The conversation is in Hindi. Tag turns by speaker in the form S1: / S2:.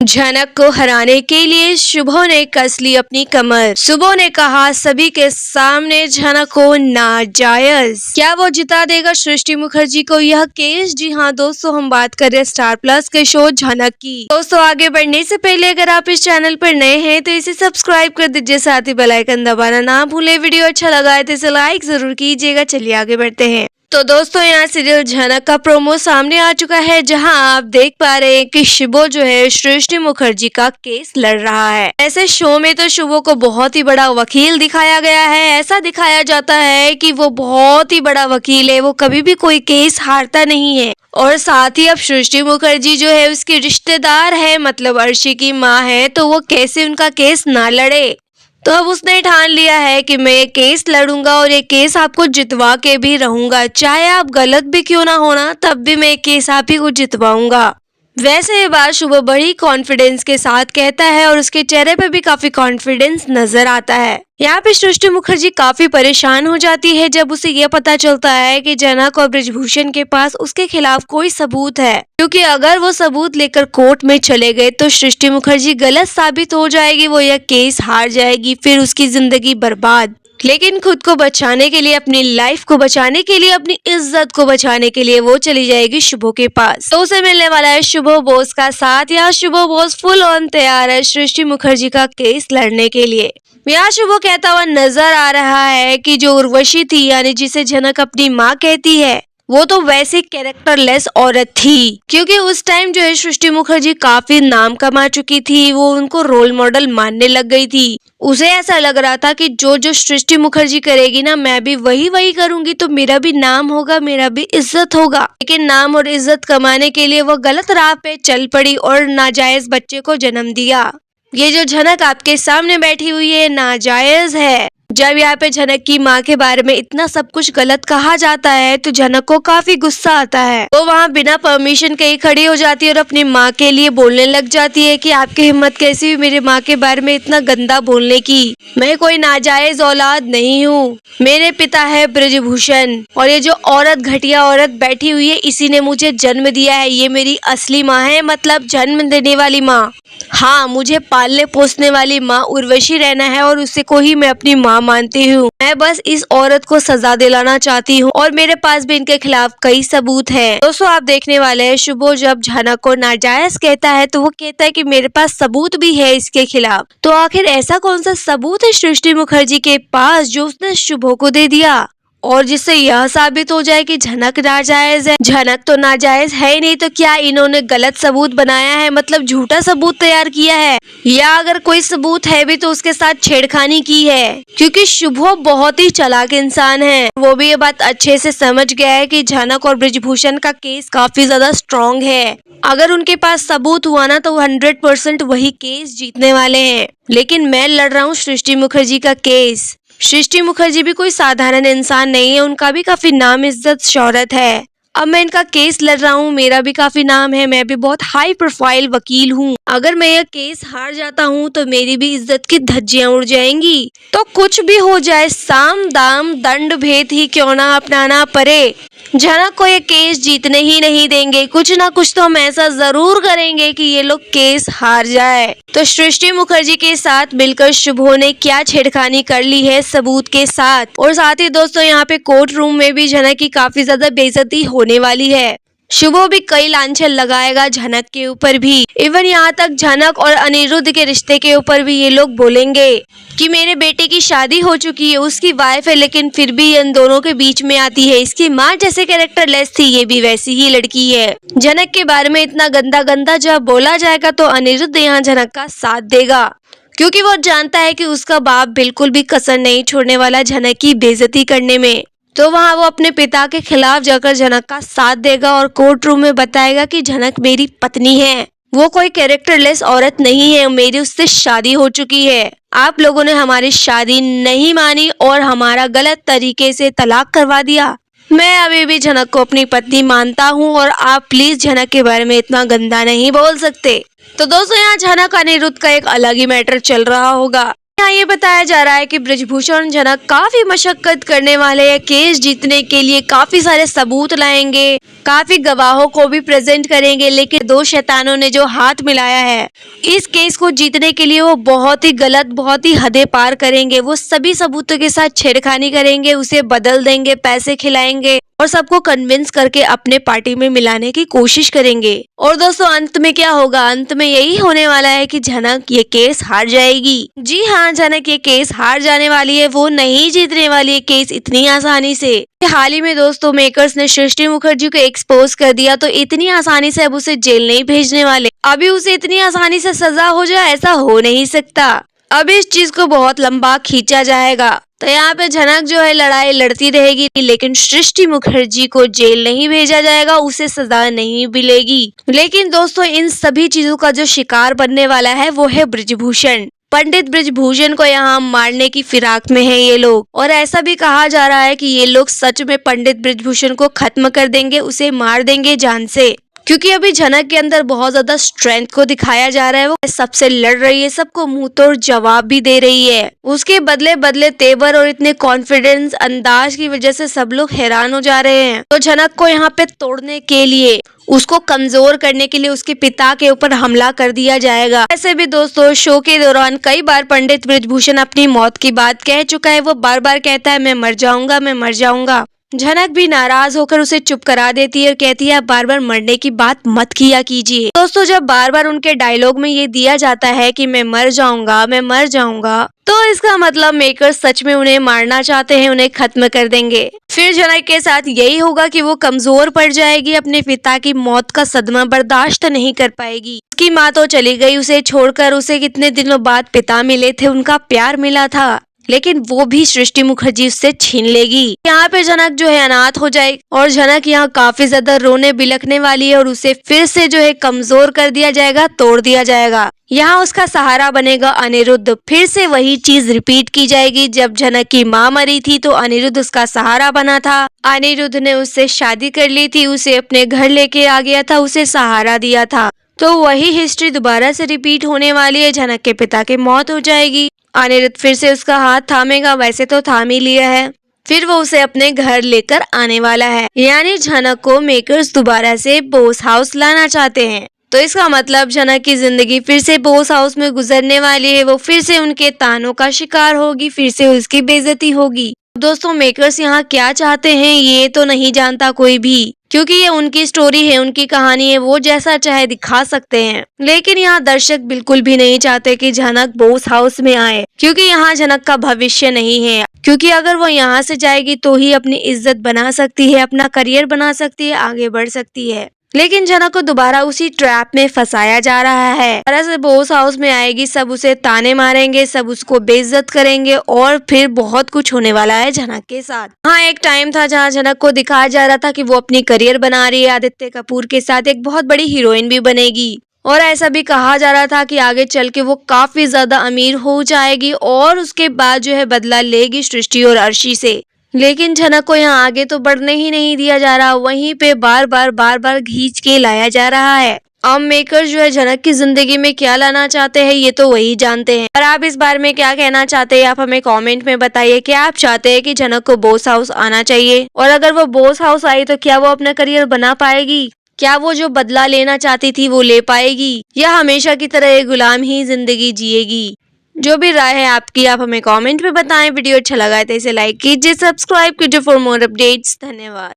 S1: झनक को हराने के लिए शुभो ने कस ली अपनी कमर। शुभो ने कहा सभी के सामने झनक को नाजायज। क्या वो जिता देगा सृष्टि मुखर्जी को यह केस? जी हाँ दोस्तों, हम बात कर रहे हैं स्टार प्लस के शो झनक की। दोस्तों आगे बढ़ने से पहले अगर आप इस चैनल पर नए हैं तो इसे सब्सक्राइब कर दीजिए, साथ ही बेल आइकन दबाना ना भूले। वीडियो अच्छा लगा है तो इसे लाइक जरूर कीजिएगा। चलिए आगे बढ़ते हैं। तो दोस्तों यहाँ सीरियल झनक का प्रोमो सामने आ चुका है, जहां आप देख पा रहे हैं कि शुभो जो है सृष्टि मुखर्जी का केस लड़ रहा है। ऐसे शो में तो शुभो को बहुत ही बड़ा वकील दिखाया गया है। ऐसा दिखाया जाता है कि वो बहुत ही बड़ा वकील है, वो कभी भी कोई केस हारता नहीं है। और साथ ही अब सृष्टि मुखर्जी जो है उसकी रिश्तेदार है, मतलब अर्शी की माँ है, तो वो कैसे उनका केस ना लड़े। तो अब उसने ठान लिया है कि मैं ये केस लड़ूंगा और ये केस आपको जितवा के भी रहूंगा, चाहे आप गलत भी क्यों ना होना, तब भी मैं ये केस आप ही को जितवाऊंगा। वैसे ये बात शुभ बड़ी कॉन्फिडेंस के साथ कहता है और उसके चेहरे पे भी काफी कॉन्फिडेंस नजर आता है। यहाँ पे सृष्टि मुखर्जी काफी परेशान हो जाती है जब उसे यह पता चलता है कि झनक और ब्रिजभूषण के पास उसके खिलाफ कोई सबूत है, क्योंकि अगर वो सबूत लेकर कोर्ट में चले गए तो सृष्टि मुखर्जी गलत साबित हो जाएगी, वो यह केस हार जाएगी, फिर उसकी जिंदगी बर्बाद। लेकिन खुद को बचाने के लिए, अपनी लाइफ को बचाने के लिए, अपनी इज्जत को बचाने के लिए वो चली जाएगी शुभो के पास। तो उसे मिलने वाला है शुभो बोस का साथ। यहाँ शुभो बोस फुल ऑन तैयार है सृष्टि मुखर्जी का केस लड़ने के लिए। यहाँ शुभो कहता हुआ नजर आ रहा है कि जो उर्वशी थी, यानी जिसे झनक अपनी माँ कहती है, वो तो वैसी कैरेक्टरलेस औरत थी, क्योंकि उस टाइम जो है सृष्टि मुखर्जी काफी नाम कमा चुकी थी, वो उनको रोल मॉडल मानने लग गई थी। उसे ऐसा लग रहा था कि जो जो सृष्टि मुखर्जी करेगी ना, मैं भी वही करूंगी, तो मेरा भी नाम होगा, मेरा भी इज्जत होगा। लेकिन नाम और इज्जत कमाने के लिए वो गलत राह पे चल पड़ी और नाजायज बच्चे को जन्म दिया। ये जो झनक आपके सामने बैठी हुई है नाजायज है। जब यहाँ पे झनक की माँ के बारे में इतना सब कुछ गलत कहा जाता है तो झनक को काफी गुस्सा आता है। वो वहाँ बिना परमिशन के ही खड़ी हो जाती है और अपनी माँ के लिए बोलने लग जाती है कि आपकी हिम्मत कैसी हुई मेरी माँ के बारे में इतना गंदा बोलने की। मैं कोई नाजायज औलाद नहीं हूँ, मेरे पिता है ब्रिजभूषण, और ये जो औरत, घटिया औरत बैठी हुई है, इसी ने मुझे जन्म दिया है। ये मेरी असली माँ है, मतलब जन्म देने वाली माँ। हाँ, मुझे पालने पोसने वाली माँ उर्वशी रहना है और उसे को ही मैं अपनी माँ मानती हूँ। मैं बस इस औरत को सजा दिलाना चाहती हूँ और मेरे पास भी इनके खिलाफ कई सबूत हैं। दोस्तों आप देखने वाले हैं शुभो जब झनक को नाजायज कहता है तो वो कहता है कि मेरे पास सबूत भी है इसके खिलाफ। तो आखिर ऐसा कौन सा सबूत है सृष्टि मुखर्जी के पास जो उसने शुभो को दे दिया और जिससे यह साबित हो जाए कि झनक नाजायज है? झनक तो नाजायज है ही नहीं, तो क्या इन्होंने गलत सबूत बनाया है, मतलब झूठा सबूत तैयार किया है, या अगर कोई सबूत है भी तो उसके साथ छेड़खानी की है? क्योंकि शुभो बहुत ही चालाक इंसान है, वो भी ये बात अच्छे से समझ गया है कि झनक और ब्रिजभूषण का केस काफी ज्यादा स्ट्रॉन्ग है। अगर उनके पास सबूत हुआ ना तो 100% वही केस जीतने वाले हैं। लेकिन मैं लड़ रहा हूँ सृष्टि मुखर्जी का केस। सृष्टि मुखर्जी भी कोई साधारण इंसान नहीं है, उनका भी काफी नाम, इज्जत, शोहरत है। अब मैं इनका केस लड़ रहा हूँ, मेरा भी काफी नाम है, मैं भी बहुत हाई प्रोफाइल वकील हूँ। अगर मैं यह केस हार जाता हूँ तो मेरी भी इज्जत की धज्जियां उड़ जाएंगी। तो कुछ भी हो जाए, साम दाम दंड भेद ही क्यों ना अपनाना पड़े, झनक को ये केस जीतने ही नहीं देंगे। कुछ ना कुछ तो हम ऐसा जरूर करेंगे कि ये लोग केस हार जाए। तो सृष्टि मुखर्जी के साथ मिलकर शुभो ने क्या छेड़खानी कर ली है सबूत के साथ। और साथ ही दोस्तों यहाँ पे कोर्ट रूम में भी झनक की काफी ज्यादा बेइज्जती होने वाली है। शुभो भी कई लांछन लगाएगा झनक के ऊपर भी। इवन यहाँ तक झनक और अनिरुद्ध के रिश्ते के ऊपर भी ये लोग बोलेंगे कि मेरे बेटे की शादी हो चुकी है, उसकी वाइफ है, लेकिन फिर भी इन दोनों के बीच में आती है। इसकी माँ जैसे कैरेक्टरलेस थी, ये भी वैसी ही लड़की है। झनक के बारे में इतना गंदा गंदा जब बोला जाएगा तो अनिरुद्ध यहाँ झनक का साथ देगा, क्योंकि वो जानता है कि उसका बाप बिल्कुल भी कसर नहीं छोड़ने वाला झनक की बेइज्जती करने में। तो वहाँ वो अपने पिता के खिलाफ जाकर झनक का साथ देगा और कोर्ट रूम में बताएगा कि झनक मेरी पत्नी है, वो कोई कैरेक्टरलेस औरत नहीं है, मेरी उससे शादी हो चुकी है। आप लोगों ने हमारी शादी नहीं मानी और हमारा गलत तरीके से तलाक करवा दिया। मैं अभी भी झनक को अपनी पत्नी मानता हूँ और आप प्लीज झनक के बारे में इतना गंदा नहीं बोल सकते। तो दोस्तों यहाँ झनक अनिरुद्ध का एक अलग ही मैटर चल रहा होगा। यहाँ ये बताया जा रहा है कि ब्रजभूषण और जनक काफी मशक्कत करने वाले हैं। केस जीतने के लिए काफी सारे सबूत लाएंगे, काफी गवाहों को भी प्रेजेंट करेंगे, लेकिन दो शैतानों ने जो हाथ मिलाया है इस केस को जीतने के लिए वो बहुत ही गलत, बहुत ही हदें पार करेंगे। वो सभी सबूतों के साथ छेड़खानी करेंगे, उसे बदल देंगे, पैसे खिलाएंगे और सबको कन्विंस करके अपने पार्टी में मिलाने की कोशिश करेंगे। और दोस्तों अंत में क्या होगा? अंत में यही होने वाला है कि जनक ये केस हार जाएगी। जी हाँ, जनक ये केस हार जाने वाली है, वो नहीं जीतने वाली है केस इतनी आसानी से। हाल ही में दोस्तों मेकर्स ने सृष्टि मुखर्जी को एक्सपोज कर दिया, तो इतनी आसानी से अब उसे जेल नहीं भेजने वाले। अभी उसे इतनी आसानी से सजा हो जाए ऐसा हो नहीं सकता। अब इस चीज को बहुत लंबा खींचा जाएगा। तो यहाँ पे जनक जो है लड़ाई लड़ती रहेगी, लेकिन सृष्टि मुखर्जी को जेल नहीं भेजा जाएगा, उसे सजा नहीं मिलेगी। लेकिन दोस्तों इन सभी चीजों का जो शिकार बनने वाला है वो है ब्रजभूषण। पंडित ब्रजभूषण को यहाँ मारने की फिराक में है ये लोग, और ऐसा भी कहा जा रहा है कि ये लोग सच में पंडित ब्रजभूषण को खत्म कर देंगे, उसे मार देंगे जान से। क्योंकि अभी जनक के अंदर बहुत ज्यादा स्ट्रेंथ को दिखाया जा रहा है, वो सबसे लड़ रही है, सबको मुंह तोड़ जवाब भी दे रही है। उसके बदले बदले तेवर और इतने कॉन्फिडेंस अंदाज की वजह से सब लोग हैरान हो जा रहे हैं। तो जनक को यहाँ पे तोड़ने के लिए, उसको कमजोर करने के लिए उसके पिता के ऊपर हमला कर दिया जाएगा। ऐसे भी दोस्तों शो के दौरान कई बार पंडित ब्रजभूषण अपनी मौत की बात कह चुका है। वो बार बार कहता है मैं मर जाऊंगा, मैं मर जाऊंगा। जनक भी नाराज होकर उसे चुप करा देती है और कहती है आप बार बार मरने की बात मत किया कीजिए। दोस्तों जब बार बार उनके डायलॉग में ये दिया जाता है कि मैं मर जाऊंगा, मैं मर जाऊंगा, तो इसका मतलब मेकर सच में उन्हें मारना चाहते हैं, उन्हें खत्म कर देंगे। फिर जनक के साथ यही होगा कि वो कमजोर पड़ जाएगी, अपने पिता की मौत का सदमा बर्दाश्त नहीं कर पाएगी। उसकी माँ तो चली गई उसे छोड़कर, उसे कितने दिनों बाद पिता मिले थे, उनका प्यार मिला था, लेकिन वो भी सृष्टि मुखर्जी उससे छीन लेगी। यहाँ पे जनक जो है अनाथ हो जाए और जनक यहाँ काफी ज्यादा रोने बिलखने वाली है और उसे फिर से जो है कमजोर कर दिया जाएगा, तोड़ दिया जाएगा। यहाँ उसका सहारा बनेगा अनिरुद्ध। फिर से वही चीज रिपीट की जाएगी। जब जनक की माँ मरी थी तो अनिरुद्ध उसका सहारा बना था, अनिरुद्ध ने उससे शादी कर ली थी, उसे अपने घर लेके आ गया था, उसे सहारा दिया था। तो वही हिस्ट्री दोबारा से रिपीट होने वाली है। जनक के पिता की मौत हो जाएगी, अनिरुद्ध फिर से उसका हाथ थामेगा, वैसे तो थाम ही लिया है, फिर वो उसे अपने घर लेकर आने वाला है। यानी जनक को मेकर्स दोबारा से बोस हाउस लाना चाहते हैं। तो इसका मतलब जनक की जिंदगी फिर से बोस हाउस में गुजरने वाली है। वो फिर से उनके तानों का शिकार होगी, फिर से उसकी बेइज्जती होगी। दोस्तों मेकर्स यहाँ क्या चाहते हैं ये तो नहीं जानता कोई भी, क्योंकि ये उनकी स्टोरी है, उनकी कहानी है, वो जैसा चाहे दिखा सकते हैं। लेकिन यहाँ दर्शक बिल्कुल भी नहीं चाहते कि जनक बोस हाउस में आए, क्योंकि यहाँ जनक का भविष्य नहीं है। क्योंकि अगर वो यहाँ से जाएगी तो ही अपनी इज्जत बना सकती है, अपना करियर बना सकती है, आगे बढ़ सकती है। लेकिन जनक को दोबारा उसी ट्रैप में फंसाया जा रहा है। दोबारा से बोस हाउस में आएगी, सब उसे ताने मारेंगे, सब उसको बेइज्जत करेंगे और फिर बहुत कुछ होने वाला है जनक के साथ। हाँ एक टाइम था जहाँ जनक को दिखाया जा रहा था कि वो अपनी करियर बना रही है, आदित्य कपूर के साथ एक बहुत बड़ी हीरोइन भी बनेगी, और ऐसा भी कहा जा रहा था कि आगे चल के वो काफी ज्यादा अमीर हो जाएगी और उसके बाद जो है बदला लेगी सृष्टि और अर्शी से। लेकिन जनक को यहाँ आगे तो बढ़ने ही नहीं दिया जा रहा, वहीं पे बार बार खींच के लाया जा रहा है। अब मेकर जो है जनक की जिंदगी में क्या लाना चाहते हैं ये तो वही जानते हैं। और आप इस बारे में क्या कहना चाहते हैं आप हमें कमेंट में बताइए। क्या आप चाहते हैं कि जनक को बोस हाउस आना चाहिए, और अगर वो बोस हाउस आई तो क्या वो अपना करियर बना पाएगी? क्या वो जो बदला लेना चाहती थी वो ले पाएगी, या हमेशा की तरह एक गुलाम ही जिंदगी जिएगी? जो भी राय है आपकी आप हमें कमेंट में बताएं। वीडियो अच्छा लगा है तो इसे लाइक कीजिए, सब्सक्राइब कीजिए फॉर मोर अपडेट्स। धन्यवाद।